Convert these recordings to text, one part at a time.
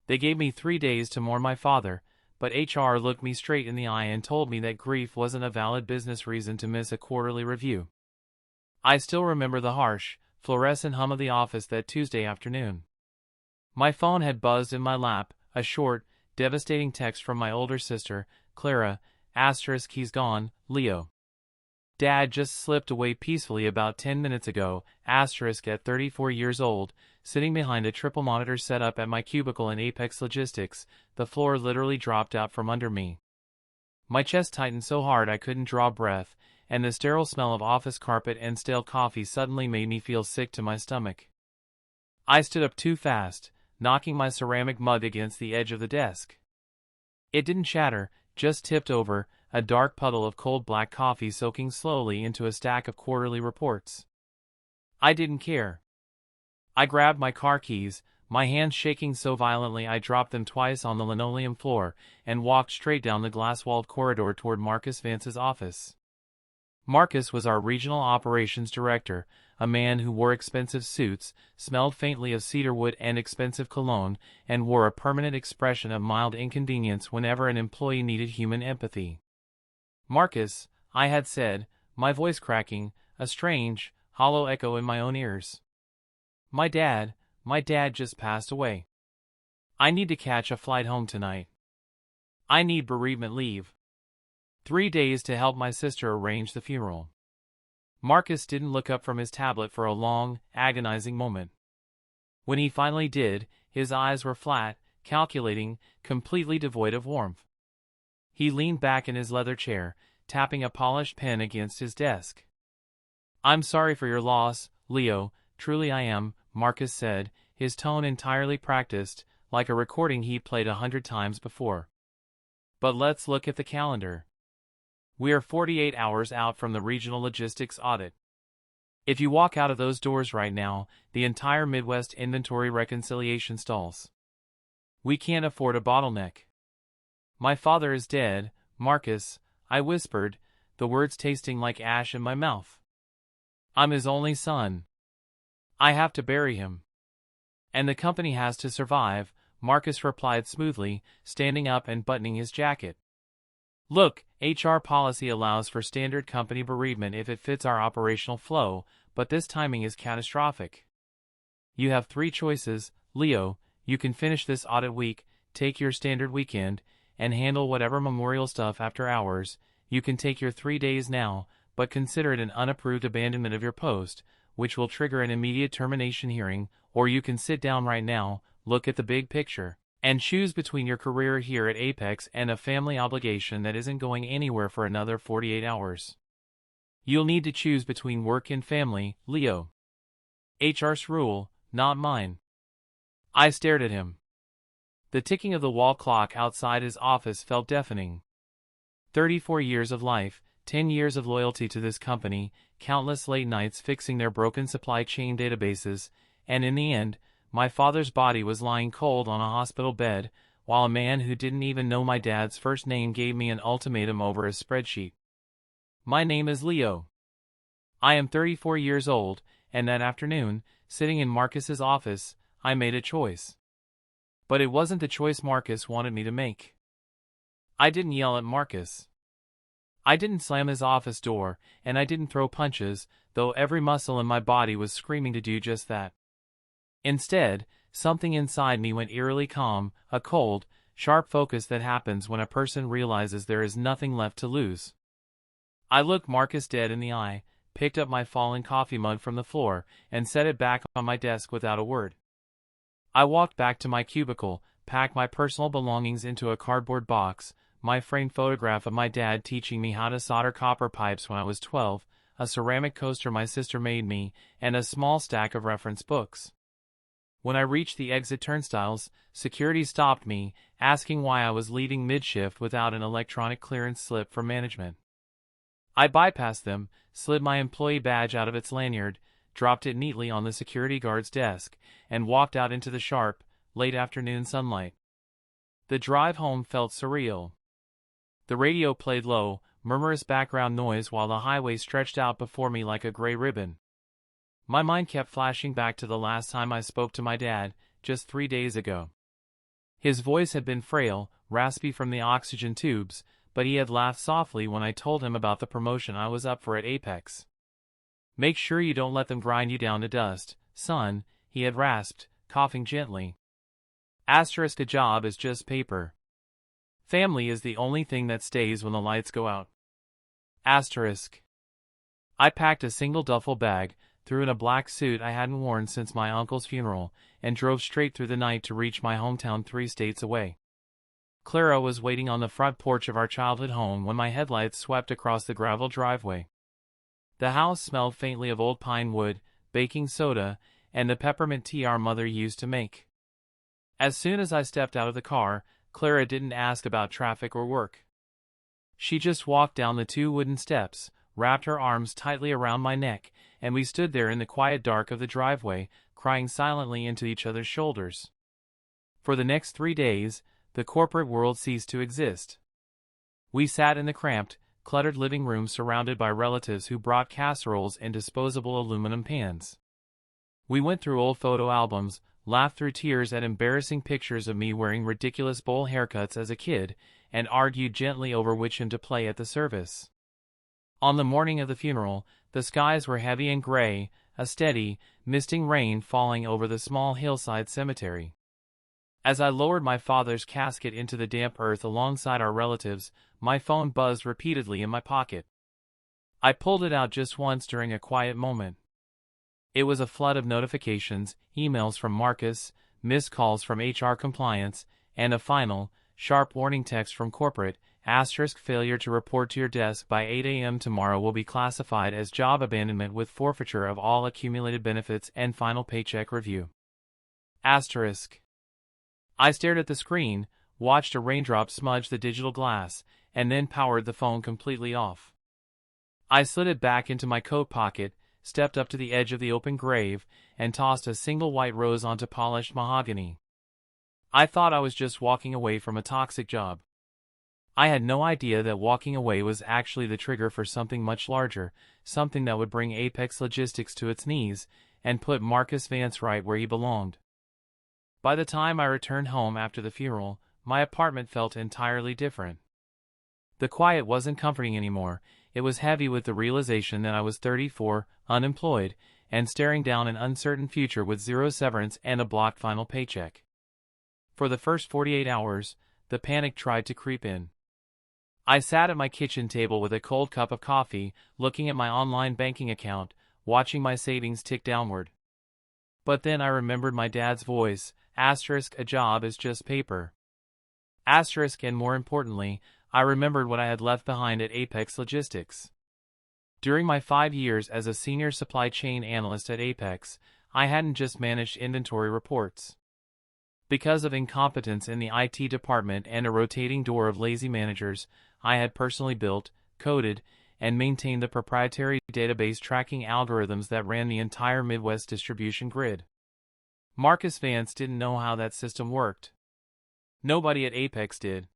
They gave me 3 days to mourn my father, but HR looked me straight in the eye and told me that grief wasn't a valid business reason to miss a quarterly review. I still remember the harsh, fluorescent hum of the office that Tuesday afternoon. My phone had buzzed in my lap, a short, devastating text from my older sister, Clara, *, he's gone, Leo. Dad just slipped away peacefully about 10 minutes ago, * at 34 years old, sitting behind a triple monitor setup at my cubicle in Apex Logistics. The floor literally dropped out from under me. My chest tightened so hard I couldn't draw breath, and the sterile smell of office carpet and stale coffee suddenly made me feel sick to my stomach. I stood up too fast, knocking my ceramic mug against the edge of the desk. It didn't shatter, just tipped over, a dark puddle of cold black coffee soaking slowly into a stack of quarterly reports. I didn't care. I grabbed my car keys, my hands shaking so violently I dropped them twice on the linoleum floor, and walked straight down the glass-walled corridor toward Marcus Vance's office. Marcus was our regional operations director, a man who wore expensive suits, smelled faintly of cedarwood and expensive cologne, and wore a permanent expression of mild inconvenience whenever an employee needed human empathy. Marcus, I had said, my voice cracking, a strange, hollow echo in my own ears. My dad just passed away. I need to catch a flight home tonight. I need bereavement leave. 3 days to help my sister arrange the funeral. Marcus didn't look up from his tablet for a long, agonizing moment. When he finally did, his eyes were flat, calculating, completely devoid of warmth. He leaned back in his leather chair, tapping a polished pen against his desk. I'm sorry for your loss, Leo, truly I am, Marcus said, his tone entirely practiced, like a recording he'd played 100 times before. But let's look at the calendar. We are 48 hours out from the regional logistics audit. If you walk out of those doors right now, the entire Midwest inventory reconciliation stalls. We can't afford a bottleneck. My father is dead, Marcus, I whispered, the words tasting like ash in my mouth. I'm his only son. I have to bury him. And the company has to survive, Marcus replied smoothly, standing up and buttoning his jacket. Look, HR policy allows for standard company bereavement if it fits our operational flow, but this timing is catastrophic. You have 3 choices, Leo. You can finish this audit week, take your standard weekend, and handle whatever memorial stuff after hours. You can take your 3 days now, but consider it an unapproved abandonment of your post, which will trigger an immediate termination hearing, or you can sit down right now, look at the big picture, and choose between your career here at Apex and a family obligation that isn't going anywhere for another 48 hours. You'll need to choose between work and family, Leo. HR's rule, not mine. I stared at him. The ticking of the wall clock outside his office felt deafening. 34 years of life, 10 years of loyalty to this company, countless late nights fixing their broken supply chain databases, and in the end, my father's body was lying cold on a hospital bed, while a man who didn't even know my dad's first name gave me an ultimatum over a spreadsheet. My name is Leo. I am 34 years old, and that afternoon, sitting in Marcus's office, I made a choice. But it wasn't the choice Marcus wanted me to make. I didn't yell at Marcus. I didn't slam his office door, and I didn't throw punches, though every muscle in my body was screaming to do just that. Instead, something inside me went eerily calm, a cold, sharp focus that happens when a person realizes there is nothing left to lose. I looked Marcus dead in the eye, picked up my fallen coffee mug from the floor, and set it back on my desk without a word. I walked back to my cubicle, packed my personal belongings into a cardboard box, my framed photograph of my dad teaching me how to solder copper pipes when I was 12, a ceramic coaster my sister made me, and a small stack of reference books. When I reached the exit turnstiles, security stopped me, asking why I was leaving mid-shift without an electronic clearance slip from management. I bypassed them, slid my employee badge out of its lanyard, dropped it neatly on the security guard's desk, and walked out into the sharp, late afternoon sunlight. The drive home felt surreal. The radio played low, murmurous background noise while the highway stretched out before me like a gray ribbon. My mind kept flashing back to the last time I spoke to my dad, just 3 days ago. His voice had been frail, raspy from the oxygen tubes, but he had laughed softly when I told him about the promotion I was up for at Apex. "Make sure you don't let them grind you down to dust, son," he had rasped, coughing gently. "A job is just paper. Family is the only thing that stays when the lights go out." I packed a single duffel bag, threw in a black suit I hadn't worn since my uncle's funeral, and drove straight through the night to reach my hometown 3 states away. Clara was waiting on the front porch of our childhood home when my headlights swept across the gravel driveway. The house smelled faintly of old pine wood, baking soda, and the peppermint tea our mother used to make. As soon as I stepped out of the car, Clara didn't ask about traffic or work. She just walked down the 2 wooden steps, wrapped her arms tightly around my neck, and we stood there in the quiet dark of the driveway, crying silently into each other's shoulders. For the next 3 days, the corporate world ceased to exist. We sat in the cramped, cluttered living room surrounded by relatives who brought casseroles and disposable aluminum pans. We went through old photo albums, laughed through tears at embarrassing pictures of me wearing ridiculous bowl haircuts as a kid, and argued gently over which hymn to play at the service. On the morning of the funeral, the skies were heavy and gray, a steady, misting rain falling over the small hillside cemetery. As I lowered my father's casket into the damp earth alongside our relatives, my phone buzzed repeatedly in my pocket. I pulled it out just once during a quiet moment. It was a flood of notifications, emails from Marcus, missed calls from HR compliance, and a final, sharp warning text from corporate, failure to report to your desk by 8 a.m. tomorrow will be classified as job abandonment with forfeiture of all accumulated benefits and final paycheck review. I stared at the screen, watched a raindrop smudge the digital glass, and then powered the phone completely off. I slid it back into my coat pocket, stepped up to the edge of the open grave, and tossed a single white rose onto polished mahogany. I thought I was just walking away from a toxic job. I had no idea that walking away was actually the trigger for something much larger, something that would bring Apex Logistics to its knees, and put Marcus Vance right where he belonged. By the time I returned home after the funeral, my apartment felt entirely different. The quiet wasn't comforting anymore. It was heavy with the realization that I was 34, unemployed, and staring down an uncertain future with zero severance and a blocked final paycheck. For the first 48 hours, the panic tried to creep in. I sat at my kitchen table with a cold cup of coffee, looking at my online banking account, watching my savings tick downward. But then I remembered my dad's voice, a job is just paper. And more importantly, I remembered what I had left behind at Apex Logistics. During my 5 years as a senior supply chain analyst at Apex, I hadn't just managed inventory reports. Because of incompetence in the IT department and a rotating door of lazy managers, I had personally built, coded, and maintained the proprietary database tracking algorithms that ran the entire Midwest distribution grid. Marcus Vance didn't know how that system worked. Nobody at Apex did.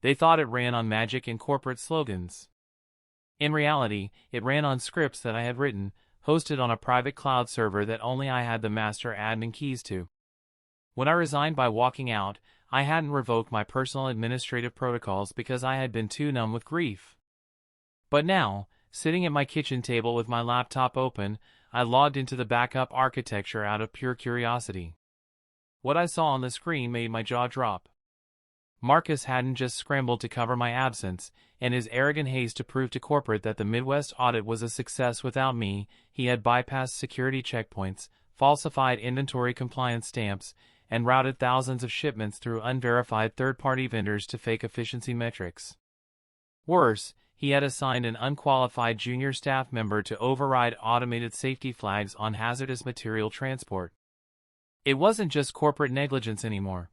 They thought it ran on magic and corporate slogans. In reality, it ran on scripts that I had written, hosted on a private cloud server that only I had the master admin keys to. When I resigned by walking out, I hadn't revoked my personal administrative protocols because I had been too numb with grief. But now, sitting at my kitchen table with my laptop open, I logged into the backup architecture out of pure curiosity. What I saw on the screen made my jaw drop. Marcus hadn't just scrambled to cover my absence, and his arrogant haste to prove to corporate that the Midwest audit was a success without me. He had bypassed security checkpoints, falsified inventory compliance stamps, and routed thousands of shipments through unverified third-party vendors to fake efficiency metrics. Worse, he had assigned an unqualified junior staff member to override automated safety flags on hazardous material transport. It wasn't just corporate negligence anymore.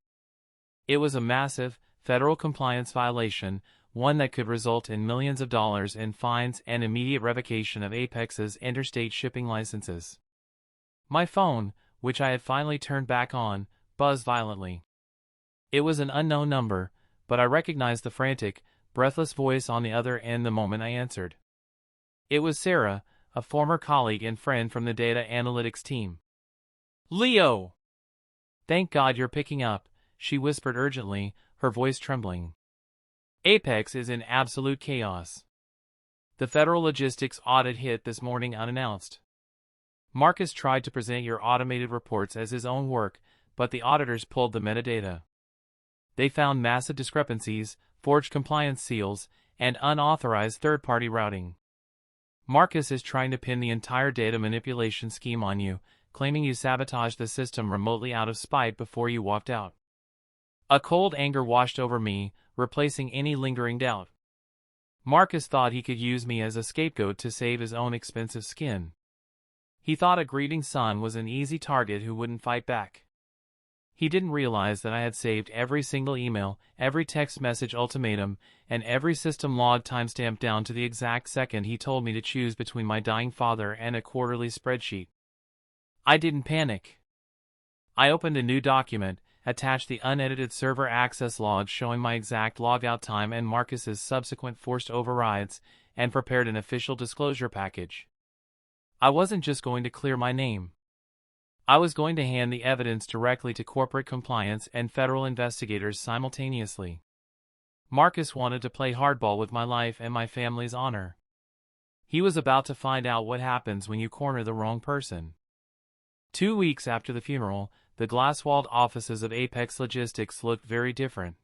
It was a massive, federal compliance violation, one that could result in millions of dollars in fines and immediate revocation of Apex's interstate shipping licenses. My phone, which I had finally turned back on, buzzed violently. It was an unknown number, but I recognized the frantic, breathless voice on the other end the moment I answered. It was Sarah, a former colleague and friend from the data analytics team. "Leo! Thank God you're picking up," she whispered urgently, her voice trembling. Apex is in absolute chaos. The federal logistics audit hit this morning unannounced. Marcus tried to present your automated reports as his own work, but the auditors pulled the metadata. They found massive discrepancies, forged compliance seals, and unauthorized third-party routing. Marcus is trying to pin the entire data manipulation scheme on you, claiming you sabotaged the system remotely out of spite before you walked out. A cold anger washed over me, replacing any lingering doubt. Marcus thought he could use me as a scapegoat to save his own expensive skin. He thought a grieving son was an easy target who wouldn't fight back. He didn't realize that I had saved every single email, every text message ultimatum, and every system log timestamp down to the exact second he told me to choose between my dying father and a quarterly spreadsheet. I didn't panic. I opened a new document, attached the unedited server access logs showing my exact logout time and Marcus's subsequent forced overrides, and prepared an official disclosure package. I wasn't just going to clear my name. I was going to hand the evidence directly to corporate compliance and federal investigators simultaneously. Marcus wanted to play hardball with my life and my family's honor. He was about to find out what happens when you corner the wrong person. 2 weeks after the funeral, the glass-walled offices of Apex Logistics looked very different.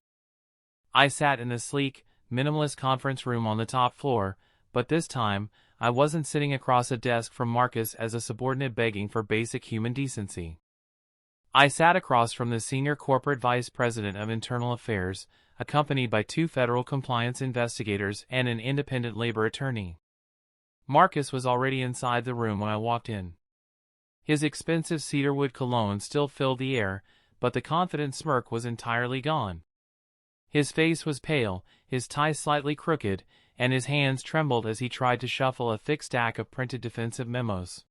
I sat in a sleek, minimalist conference room on the top floor, but this time, I wasn't sitting across a desk from Marcus as a subordinate begging for basic human decency. I sat across from the senior corporate vice president of internal affairs, accompanied by 2 federal compliance investigators and an independent labor attorney. Marcus was already inside the room when I walked in. His expensive cedarwood cologne still filled the air, but the confident smirk was entirely gone. His face was pale, his tie slightly crooked, and his hands trembled as he tried to shuffle a thick stack of printed defensive memos.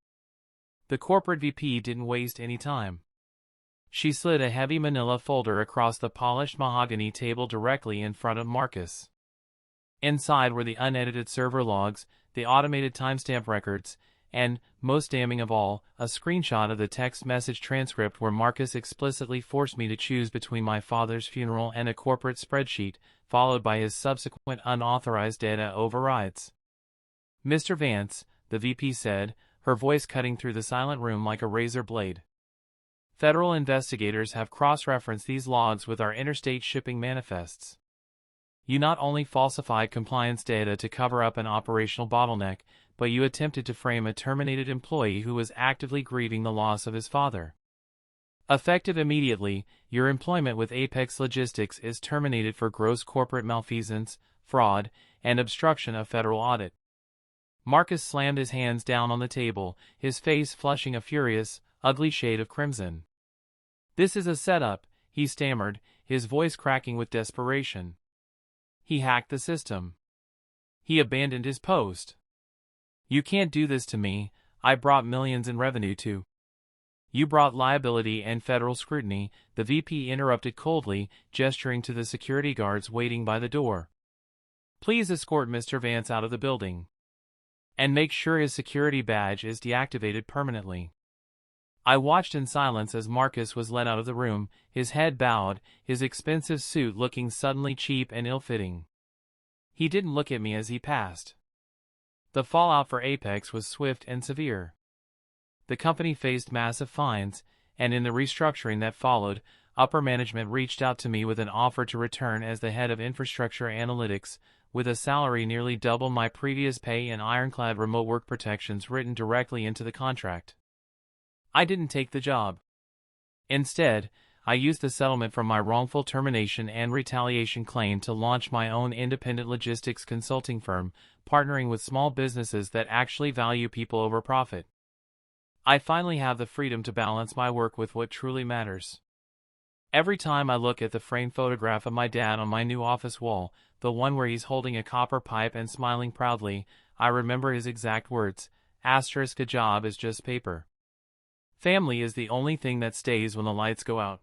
The corporate VP didn't waste any time. She slid a heavy manila folder across the polished mahogany table directly in front of Marcus. Inside were the unedited server logs, the automated timestamp records, and, most damning of all, a screenshot of the text message transcript where Marcus explicitly forced me to choose between my father's funeral and a corporate spreadsheet, followed by his subsequent unauthorized data overrides. Mr. Vance, the VP said, her voice cutting through the silent room like a razor blade. Federal investigators have cross-referenced these logs with our interstate shipping manifests. You not only falsified compliance data to cover up an operational bottleneck, but you attempted to frame a terminated employee who was actively grieving the loss of his father. Effective immediately, your employment with Apex Logistics is terminated for gross corporate malfeasance, fraud, and obstruction of federal audit. Marcus slammed his hands down on the table, his face flushing a furious, ugly shade of crimson. "This is a setup," he stammered, his voice cracking with desperation. "He hacked the system. He abandoned his post. You can't do this to me. I brought millions in revenue to." "You brought liability and federal scrutiny," the VP interrupted coldly, gesturing to the security guards waiting by the door. "Please escort Mr. Vance out of the building. And make sure his security badge is deactivated permanently." I watched in silence as Marcus was led out of the room, his head bowed, his expensive suit looking suddenly cheap and ill-fitting. He didn't look at me as he passed. The fallout for Apex was swift and severe. The company faced massive fines, and in the restructuring that followed, upper management reached out to me with an offer to return as the head of infrastructure analytics, with a salary nearly double my previous pay and ironclad remote work protections written directly into the contract. I didn't take the job. Instead, I used the settlement from my wrongful termination and retaliation claim to launch my own independent logistics consulting firm, partnering with small businesses that actually value people over profit. I finally have the freedom to balance my work with what truly matters. Every time I look at the framed photograph of my dad on my new office wall, the one where he's holding a copper pipe and smiling proudly, I remember his exact words, "A job is just paper. Family is the only thing that stays when the lights go out."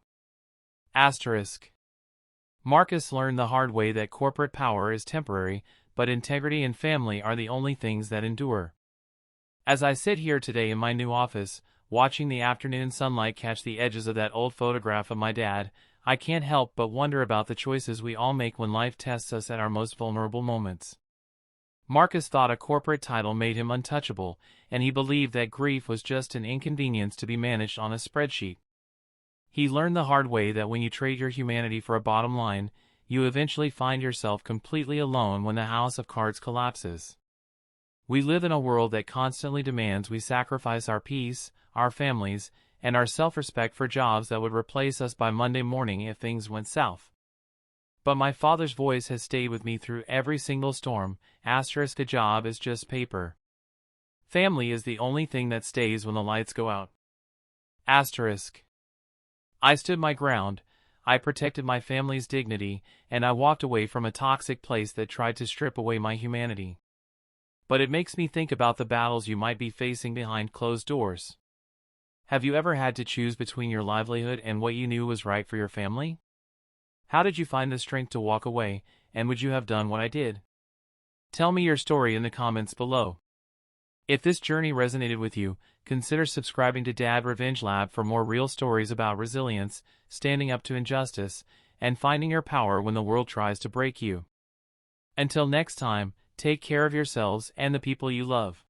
Marcus learned the hard way that corporate power is temporary, but integrity and family are the only things that endure. As I sit here today in my new office, watching the afternoon sunlight catch the edges of that old photograph of my dad, I can't help but wonder about the choices we all make when life tests us at our most vulnerable moments. Marcus thought a corporate title made him untouchable, and he believed that grief was just an inconvenience to be managed on a spreadsheet. He learned the hard way that when you trade your humanity for a bottom line, you eventually find yourself completely alone when the house of cards collapses. We live in a world that constantly demands we sacrifice our peace, our families, and our self-respect for jobs that would replace us by Monday morning if things went south. But my father's voice has stayed with me through every single storm. A job is just paper. Family is the only thing that stays when the lights go out. I stood my ground, I protected my family's dignity, and I walked away from a toxic place that tried to strip away my humanity. But it makes me think about the battles you might be facing behind closed doors. Have you ever had to choose between your livelihood and what you knew was right for your family? How did you find the strength to walk away, and would you have done what I did? Tell me your story in the comments below. If this journey resonated with you, consider subscribing to Dad Revenge Lab for more real stories about resilience, standing up to injustice, and finding your power when the world tries to break you. Until next time, take care of yourselves and the people you love.